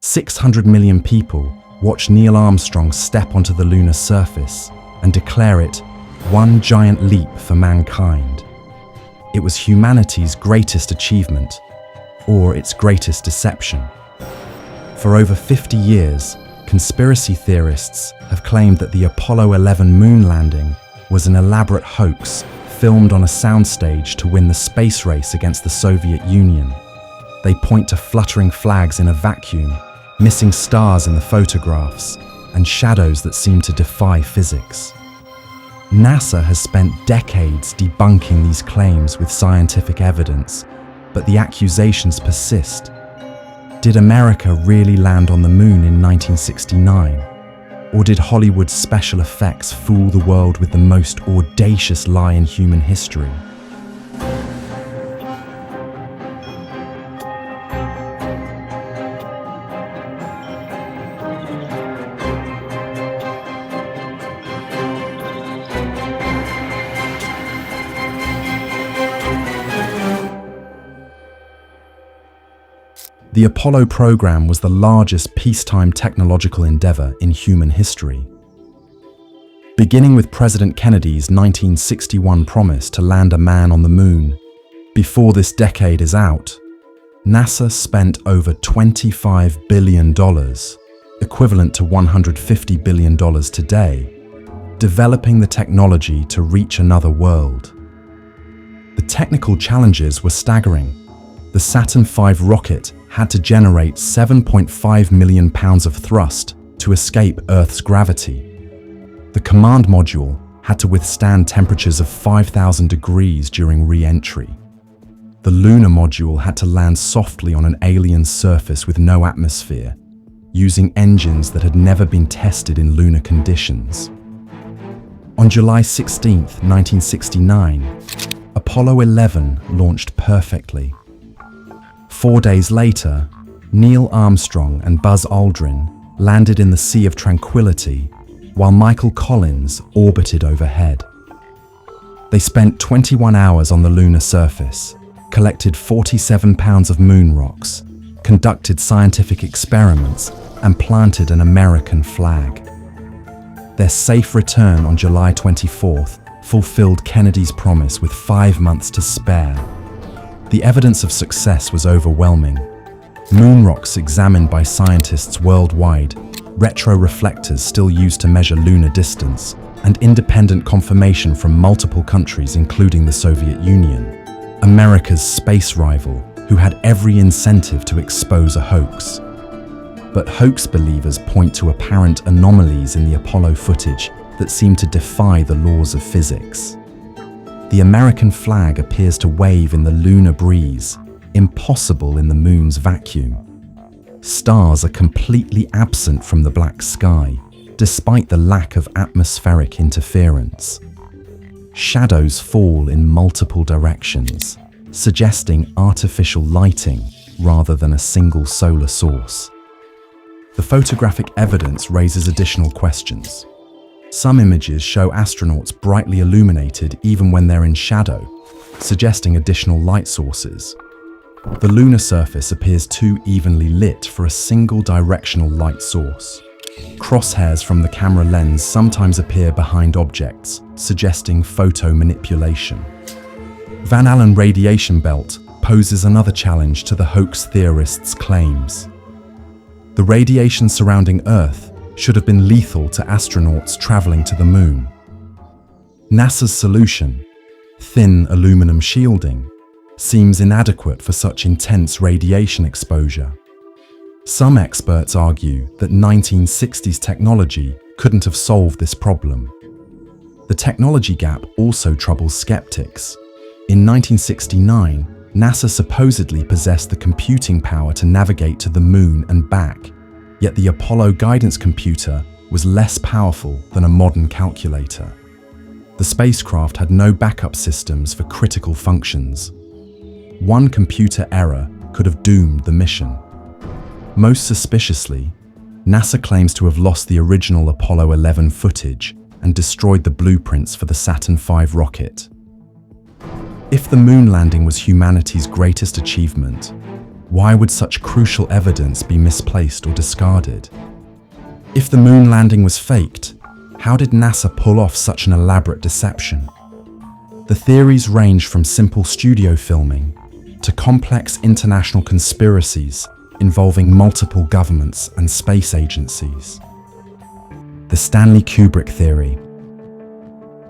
600 million people watch Neil Armstrong step onto the lunar surface and declare it one giant leap for mankind. It was humanity's greatest achievement, or its greatest deception. For over 50 years, conspiracy theorists have claimed that the Apollo 11 moon landing was an elaborate hoax filmed on a soundstage to win the space race against the Soviet Union. They point to fluttering flags in a vacuum, missing stars in the photographs, and shadows that seem to defy physics. NASA has spent decades debunking these claims with scientific evidence, but the accusations persist. Did America really land on the moon in 1969? Or did Hollywood's special effects fool the world with the most audacious lie in human history? The Apollo program was the largest peacetime technological endeavor in human history. Beginning with President Kennedy's 1961 promise to land a man on the moon, before this decade is out, NASA spent over $25 billion, equivalent to $150 billion today, developing the technology to reach another world. The technical challenges were staggering. The Saturn V rocket had to generate 7.5 million pounds of thrust to escape Earth's gravity. The command module had to withstand temperatures of 5,000 degrees during re-entry. The lunar module had to land softly on an alien surface with no atmosphere, using engines that had never been tested in lunar conditions. On July 16, 1969, Apollo 11 launched perfectly. 4 days later, Neil Armstrong and Buzz Aldrin landed in the Sea of Tranquility, while Michael Collins orbited overhead. They spent 21 hours on the lunar surface, collected 47 pounds of moon rocks, conducted scientific experiments, and planted an American flag. Their safe return on July 24th fulfilled Kennedy's promise with 5 months to spare. The evidence of success was overwhelming. Moon rocks examined by scientists worldwide, retroreflectors still used to measure lunar distance, and independent confirmation from multiple countries including the Soviet Union, America's space rival, who had every incentive to expose a hoax. But hoax believers point to apparent anomalies in the Apollo footage that seem to defy the laws of physics. The American flag appears to wave in the lunar breeze, impossible in the moon's vacuum. Stars are completely absent from the black sky, despite the lack of atmospheric interference. Shadows fall in multiple directions, suggesting artificial lighting rather than a single solar source. The photographic evidence raises additional questions. Some images show astronauts brightly illuminated even when they're in shadow, suggesting additional light sources. The lunar surface appears too evenly lit for a single directional light source. Crosshairs from the camera lens sometimes appear behind objects, suggesting photo manipulation. Van Allen radiation belt poses another challenge to the hoax theorists' claims. The radiation surrounding Earth should have been lethal to astronauts traveling to the moon. NASA's solution, thin aluminum shielding, seems inadequate for such intense radiation exposure. Some experts argue that 1960s technology couldn't have solved this problem. The technology gap also troubles skeptics. In 1969, NASA supposedly possessed the computing power to navigate to the moon and back, yet the Apollo guidance computer was less powerful than a modern calculator. The spacecraft had no backup systems for critical functions. One computer error could have doomed the mission. Most suspiciously, NASA claims to have lost the original Apollo 11 footage and destroyed the blueprints for the Saturn V rocket. If the moon landing was humanity's greatest achievement, Why would such crucial evidence be misplaced or discarded? If the moon landing was faked, how did NASA pull off such an elaborate deception? The theories range from simple studio filming to complex international conspiracies involving multiple governments and space agencies. The Stanley Kubrick theory.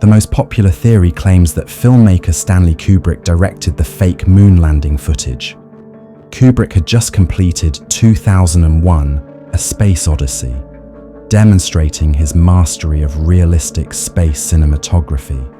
The most popular theory claims that filmmaker Stanley Kubrick directed the fake moon landing footage. Kubrick had just completed 2001: A Space Odyssey, demonstrating his mastery of realistic space cinematography.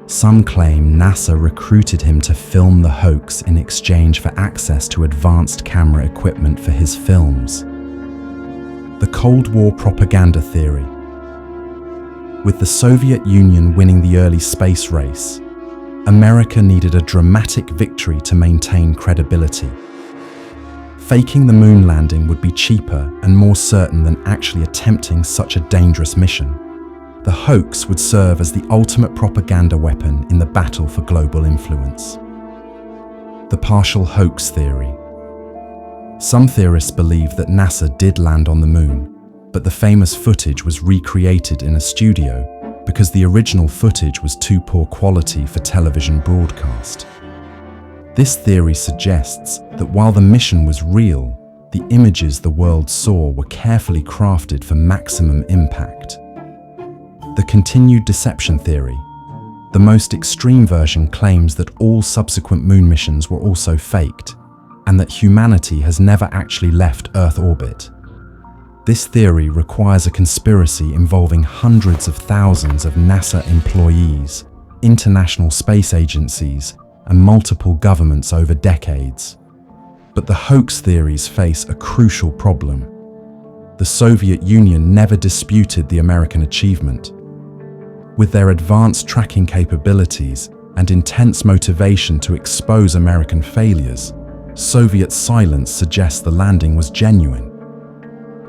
Some claim NASA recruited him to film the hoax in exchange for access to advanced camera equipment for his films. The Cold War propaganda theory. With the Soviet Union winning the early space race, America needed a dramatic victory to maintain credibility. Faking the moon landing would be cheaper and more certain than actually attempting such a dangerous mission. The hoax would serve as the ultimate propaganda weapon in the battle for global influence. The partial hoax theory. Some theorists believe that NASA did land on the moon, but the famous footage was recreated in a studio because the original footage was too poor quality for television broadcast. This theory suggests that while the mission was real, the images the world saw were carefully crafted for maximum impact. The continued deception theory. The most extreme version claims that all subsequent moon missions were also faked, and that humanity has never actually left Earth orbit. This theory requires a conspiracy involving hundreds of thousands of NASA employees, international space agencies, and multiple governments over decades. But the hoax theories face a crucial problem. The Soviet Union never disputed the American achievement. With their advanced tracking capabilities and intense motivation to expose American failures, Soviet silence suggests the landing was genuine.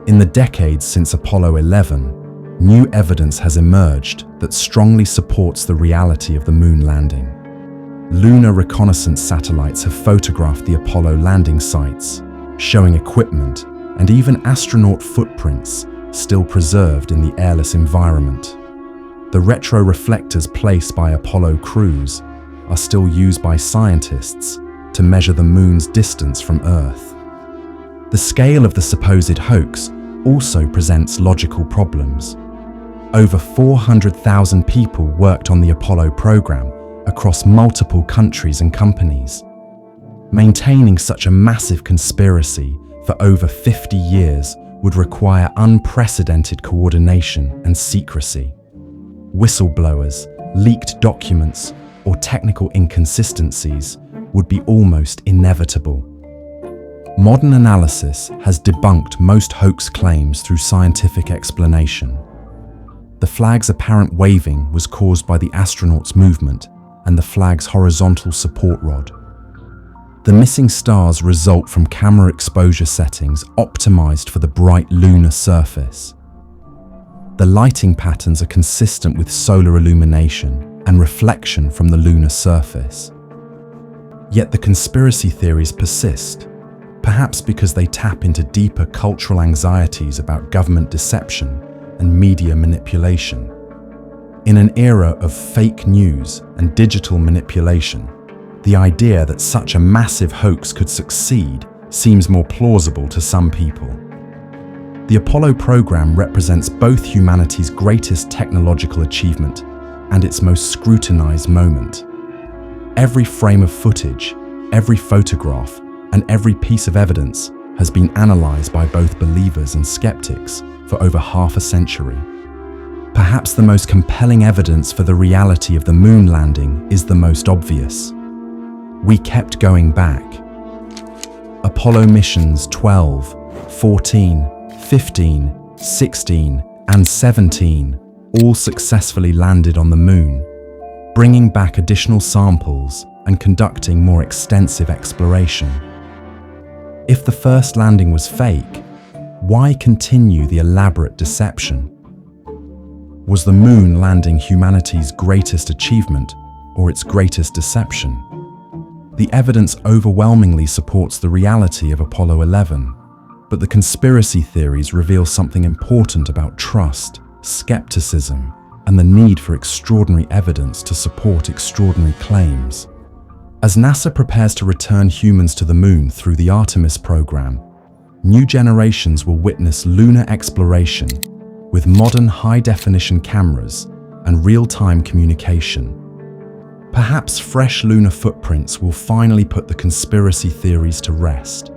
In the decades since Apollo 11, new evidence has emerged that strongly supports the reality of the moon landing. Lunar reconnaissance satellites have photographed the Apollo landing sites, showing equipment and even astronaut footprints still preserved in the airless environment. The retroreflectors placed by Apollo crews are still used by scientists to measure the moon's distance from Earth. The scale of the supposed hoax also presents logical problems. Over 400,000 people worked on the Apollo program across multiple countries and companies. Maintaining such a massive conspiracy for over 50 years would require unprecedented coordination and secrecy. Whistleblowers, leaked documents, or technical inconsistencies would be almost inevitable. Modern analysis has debunked most hoax claims through scientific explanation. The flag's apparent waving was caused by the astronauts' movement and the flag's horizontal support rod. The missing stars result from camera exposure settings optimized for the bright lunar surface. The lighting patterns are consistent with solar illumination and reflection from the lunar surface. Yet the conspiracy theories persist, perhaps because they tap into deeper cultural anxieties about government deception and media manipulation. In an era of fake news and digital manipulation, the idea that such a massive hoax could succeed seems more plausible to some people. The Apollo program represents both humanity's greatest technological achievement and its most scrutinized moment. Every frame of footage, every photograph, and every piece of evidence has been analyzed by both believers and skeptics for over half a century. Perhaps the most compelling evidence for the reality of the moon landing is the most obvious. We kept going back. Apollo missions 12, 14, 15, 16, and 17 all successfully landed on the moon, bringing back additional samples and conducting more extensive exploration. If the first landing was fake, why continue the elaborate deception? Was the moon landing humanity's greatest achievement or its greatest deception? The evidence overwhelmingly supports the reality of Apollo 11, but the conspiracy theories reveal something important about trust, skepticism, and the need for extraordinary evidence to support extraordinary claims. As NASA prepares to return humans to the moon through the Artemis program, new generations will witness lunar exploration with modern high-definition cameras and real-time communication. Perhaps fresh lunar footprints will finally put the conspiracy theories to rest.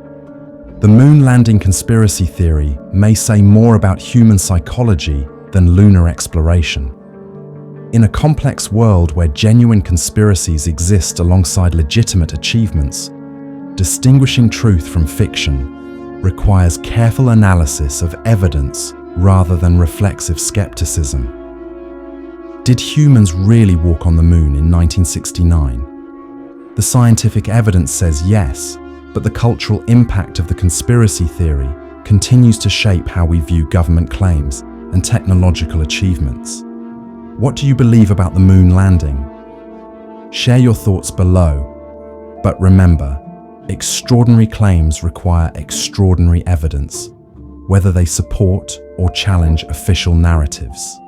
The moon landing conspiracy theory may say more about human psychology than lunar exploration. In a complex world where genuine conspiracies exist alongside legitimate achievements, distinguishing truth from fiction requires careful analysis of evidence rather than reflexive skepticism. Did humans really walk on the moon in 1969? The scientific evidence says yes, but the cultural impact of the conspiracy theory continues to shape how we view government claims and technological achievements. What do you believe about the moon landing? Share your thoughts below, but remember, extraordinary claims require extraordinary evidence, whether they support or challenge official narratives.